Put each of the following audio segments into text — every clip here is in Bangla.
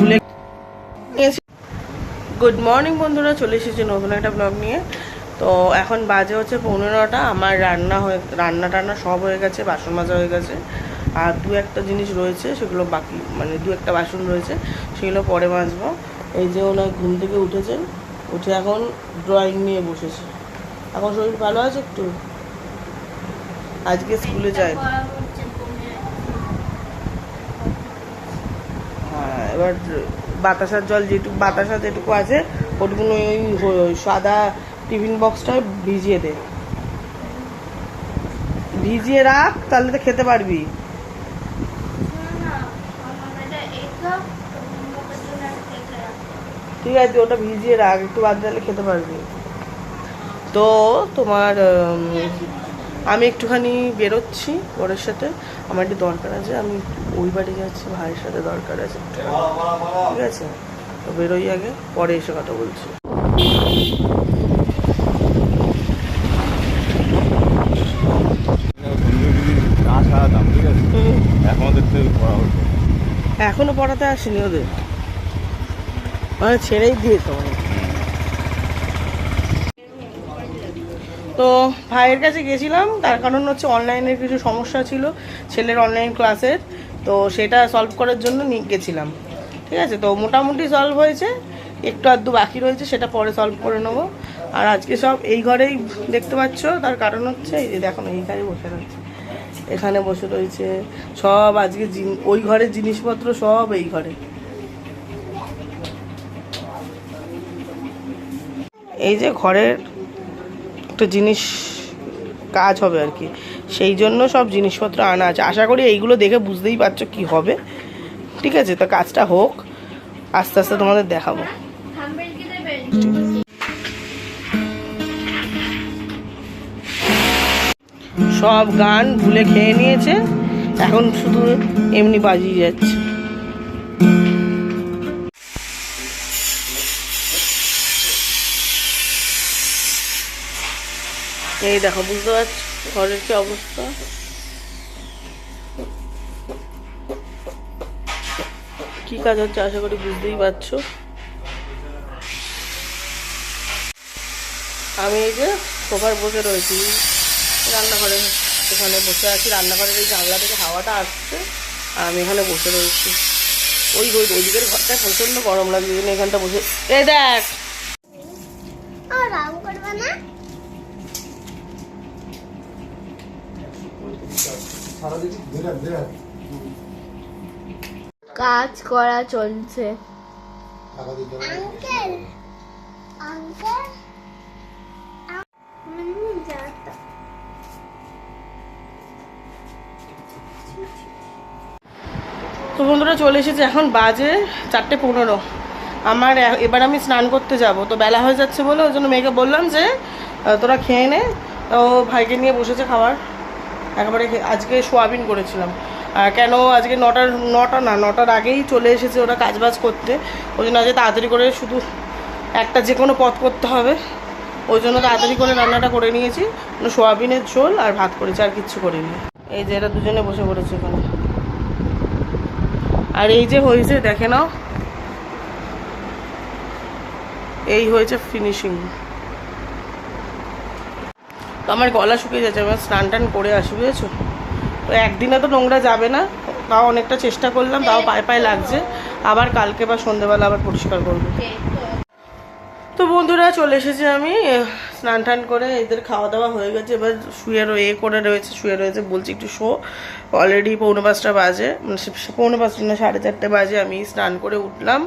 ভুলে গেছি। গুড মর্নিং বন্ধুরা, চলে এসেছি নতুন একটা ব্লগ নিয়ে। তো এখন বাজে হচ্ছে 11:30। আমার রান্না টান্না সব হয়ে গেছে, বাসন মাজা হয়ে গেছে, আর দু একটা জিনিস রয়েছে সেগুলো বাকি, মানে দু একটা বাসন রয়েছে সেগুলো পরে মাজবো। এই যে ওনার ঘুম থেকে উঠেছেন, উঠে এখন ড্রয়িং নিয়ে বসেছে। এখন শরীর ভালো আছে একটু, আজকে স্কুলে যায়। হ্যাঁ, এবার বাতাসার জল যেটুকু আছে ওটুকু ওই সাদা টিফিন বক্সটা ভিজিয়ে দে, ভিজিয়ে রাখ, তাহলে তো খেতে পারবি। ঠিক আছে, ওটা ভিজিয়ে রাখ, একটু বাদ দিলে খেতে পারবি। তো তোমার আমি একটুখানি বেরোচ্ছি ওর সাথে, আমার একটু দরকার আছে, আমি ওই বাড়ি যাচ্ছি, ভাইয়ের সাথে দরকার আছে, ঠিক আছে? তো বেরোই আগে, পরে এসে কথা বলছি। এখনো পড়াতে আসেনি ওদের, মানে ছেড়েই দিয়েছে। তো ভাইয়ের কাছে গেছিলাম, তার কারণ হচ্ছে অনলাইনের কিছু সমস্যা ছিল ছেলের অনলাইন ক্লাসের, তো সেটা সলভ করার জন্য নিয়ে গেছিলাম। ঠিক আছে, তো মোটামুটি সলভ হয়েছে, একটু আধটু বাকি রয়েছে, সেটা পরে সলভ করে নেবো। আর আজকে সব এই ঘরেই দেখতে পাচ্ছ, তার কারণ হচ্ছে এই যে দেখো না, এইখানে বসে রয়েছে, এখানে বসে রয়েছে সব। আজকে ওই ঘরের জিনিসপত্র সব এই ঘরে। এই যে ঘরের একটা জিনিস কাজ হবে আর কি, সেই জন্য সব জিনিসপত্র আনা আছে। আশা করি এইগুলো দেখে বুঝতেই পারছো কি হবে। ঠিক আছে, তো কাজটা হোক, আস্তে আস্তে তোমাদের দেখাবো। সব গান ভুলে খেয়ে নিয়েছে, এখন শুধু এমনি বাজিয়ে যাচ্ছে। এই দেখো, বুঝতে পারছো ঘরের কি অবস্থা। কি কাজ হচ্ছে আশা করি বুঝতেই পারছো। আমি এই যে সোফায় বসে রয়েছি, রান্নাঘরে এখানে বসে আছি, রান্নাঘরের এই জানলা থেকে হাওয়াটা আসছে, আর আমি এখানে বসে রয়েছি। ওইদিকের ঘরটায় প্রচন্ড গরম লাগছে, এই জন্য এখানটা বসে। এই দেখ, কাজ করা চলছে। তো বন্ধুরা চলে এসেছে, এখন বাজে 4:15। আমার এবার আমি স্নান করতে যাব, তো বেলা হয়ে যাচ্ছে বলে ওই জন্য মেয়েকে বললাম যে তোরা খেয়ে নে। তো ভাইকে নিয়ে বসেছে খাবার একেবারে। আজকে সোয়াবিন করেছিলাম, কেন আজকে নটার আগেই চলে এসেছে ওরা কাজবাজ করতে, ওই জন্য আজকে তাড়াতাড়ি করে শুধু একটা যে কোনো পদ করতে হবে, ওই জন্য তাড়াতাড়ি করে রান্নাটা করে নিয়েছি। সোয়াবিনের ঝোল আর ভাত করেছি, আর কিচ্ছু করিনি। এই যে এরা দুজনে বসে পড়েছে এখানে, আর এই যে হয়েছে দেখে নাও, এই হয়েছে ফিনিশিং। তো আমার গলা শুকিয়ে যাচ্ছে, আমার স্নান টান করে আসি, বুঝেছো? তো একদিনে তো নোংরা যাবে না, তাও অনেকটা চেষ্টা করলাম, তাও পায়ে পায়ে লাগছে। আবার কালকে বা সন্ধ্যেবেলা আবার পরিষ্কার করবো। তো বন্ধুরা চলে এসেছি আমি স্নান টান করে, এদের খাওয়া দাওয়া হয়ে গেছে, এবার শুয়ে রয়েছে। বলছি একটু শো, অলরেডি 4:45 বাজে, মানে 4:45 না 4:30 বাজে। আমি স্নান করে উঠলাম,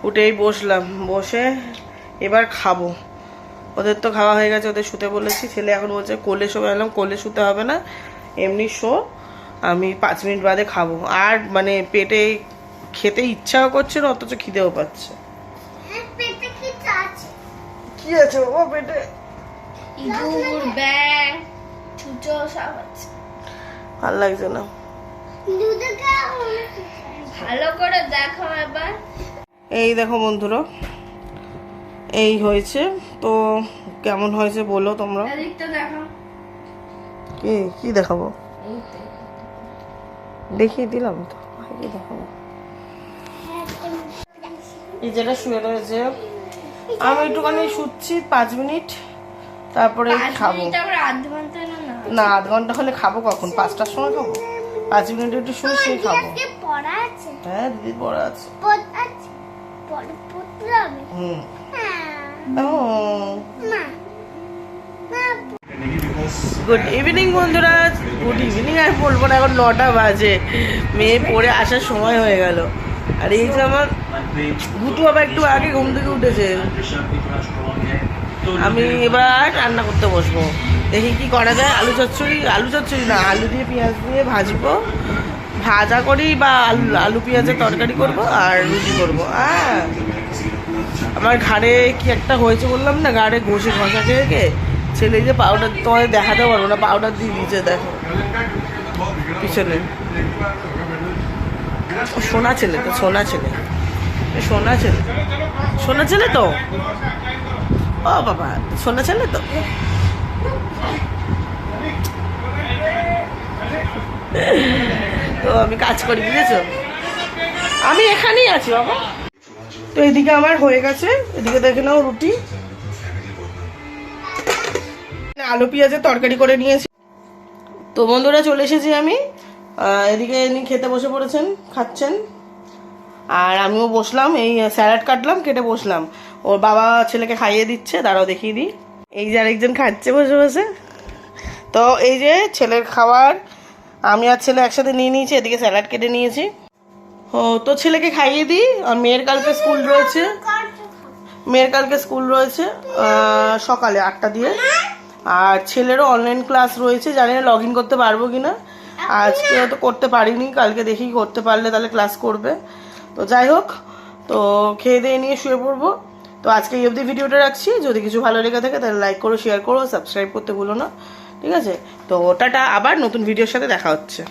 উঠেই বসলাম, বসে এবার খাবো। ওদের তো খাওয়া হয়ে গেছে, ওদের শুতে বলেছি। ছেলে এখন বলছে কোলে শো, বললাম কোলে শুতে হবে না, এমনি শো, আমি 5 মিনিট বাদে খাবো। আর মানে পেটে খেতে ইচ্ছাও করছে না, অথচ খিদেও পাচ্ছে। কি আছে বাবা পেটে? ভাল লাগছে না, ভালো করে দেখো এবার। এই দেখো বন্ধুরা, এই হয়েছে। তো কেমন হয়েছে বলো তোমরা। কি দেখাবো? দেখিয়ে দিলাম তো, কি দেখাবো? এই যেটা শুয়ে রয়েছে, আমি একটুখানি শুচ্ছি 5 মিনিট, তারপরে খাবো। না, আধ ঘন্টা হলে খাবো কখন? 5টার সময় খাবো। 5 মিনিট একটু শুয়ে শুয়ে খাবো। হ্যাঁ, দিদির পড়া আছে। গুড ইভিনিং বন্ধুরা। গুড ইভিনিং আর বলবো না, এখন 9টা বাজে। মেয়ে পড়ে আসার সময় হয়ে গেল। আর এই যে আমার ভুতু আবার একটু আগে ঘুম থেকে উঠেছে। আমি এবার রান্না করতে বসবো, দেখি কি করা যায়। আলু চচ্চড়ি না, আলু দিয়ে পেঁয়াজ দিয়ে ভাজবো, ভাজা করি বা আলু পেঁয়াজের তরকারি করবো আর রুটি করবো। আমার ঘাড়ে কি একটা হয়েছে বললাম না, ঘাড়ে ঘষা খেয়ে ছেলে যে পাউডার, তোমাদের দেখাতে পারবো না, পাউডার দিয়ে দিয়েছে দেখো পিছনে। সোনা ছেলে তো, সোনা ছেলে তো, ও বাবা, সোনা ছেলে তো। তো আমি কাজ করি, বুঝেছো? আমি এখানেই আছি বাবা। তো এদিকে আমার হয়ে গেছে, এদিকে দেখে নাও রুটি, আলু পেঁয়াজের তরকারি করে নিয়েছি। তো বন্ধুরা চলে এসেছি আমি, এদিকে ইনি খেতে বসে পড়েছেন, খাচ্ছেন, আর আমিও বসলাম, এই স্যালাড কাটলাম, কেটে বসলাম। ওর বাবা ছেলেকে খাইয়ে দিচ্ছে, দাঁড়াও দেখিয়ে দিই। এই যে আরেকজন খাচ্ছে বসে বসে। তো এই যে ছেলের খাবার আমি আর ছেলে একসাথে নিয়ে নিয়েছি, এদিকে স্যালাড কেটে নিয়েছি। ও তো ছেলেকে খাইয়ে দিই, আর মেয়ের কালকে স্কুল রয়েছে, সকালে 8টা দিয়ে। আর ছেলেরও অনলাইন ক্লাস রয়েছে, জানি না লগ ইন করতে পারবো কিনা। আজকে তো করতে পারিনি, কালকে দেখি করতে পারলে তাহলে ক্লাস করবে। তো যাই হোক, তো খেয়ে দিয়ে নিয়ে শুয়ে পড়বো। তো আজকে এই অবধি ভিডিওটা রাখছি। যদি কিছু ভালো লেগে থাকে তাহলে লাইক করো, শেয়ার করো, সাবস্ক্রাইব করতে ভুলো না, ঠিক আছে? তো টাটা, আবার নতুন ভিডিওর সাথে দেখা হচ্ছে।